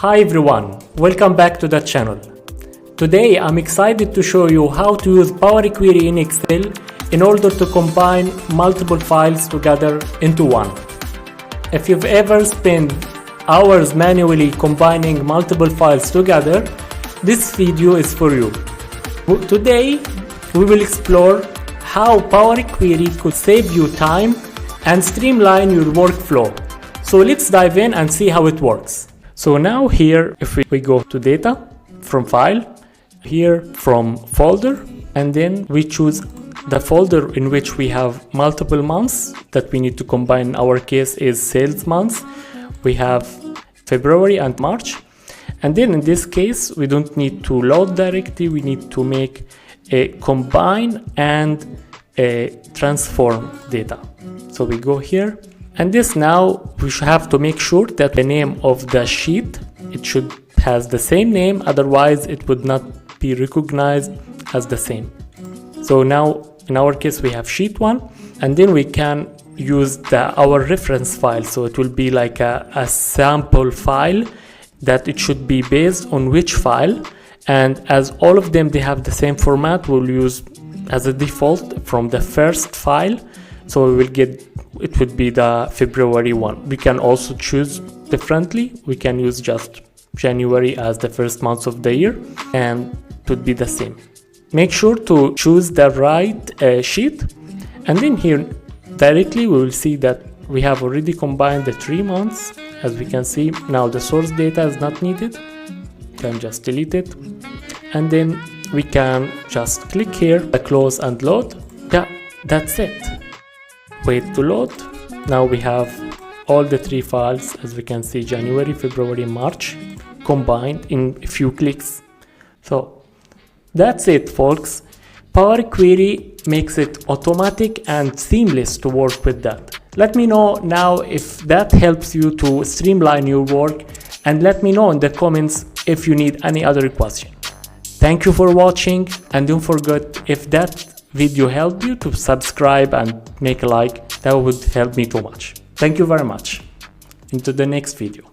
Hi everyone, welcome back to the channel. Today I'm excited to show you how to use Power Query in Excel in order to combine multiple files together into one. If you've ever spent hours manually combining multiple files together, this video is for you. Today we will explore how Power Query could save you time and streamline your workflow. So let's dive in and see how it works. So now here, if we go to data, from file, here from folder, and then we choose the folder in which we have multiple months that we need to combine. In our case is sales months. We have February and March. And then in this case, we don't need to load directly. We need to make a combine and a transform data. So we go here. And this now we should have to make sure that the name of the sheet, it should has the same name, otherwise it would not be recognized as the same. So now in our case we have sheet 1, and then we can use our reference file. So it will be like a sample file that it should be based on which file, and as all of them they have the same format, we'll use as a default from the first file. So we will get, it would be the February one. We can also choose differently. We can use just January as the first month of the year, and it would be the same. Make sure to choose the right sheet, and then here directly we will see that we have already combined the 3 months. As we can see now, the source data is not needed. You can just delete it, and then we can just click here, close and load. Yeah, that's it. Wait to load. Now we have all the 3 files, as we can see, January, February, March, combined in a few clicks. So that's it, folks. Power Query makes it automatic and seamless to work with that. Let me know now if that helps you to streamline your work, and let me know in the comments if you need any other question. Thank you for watching, and don't forget, if that video helped you, to subscribe and make a like. That would help me too much. Thank you very much. Into the next video.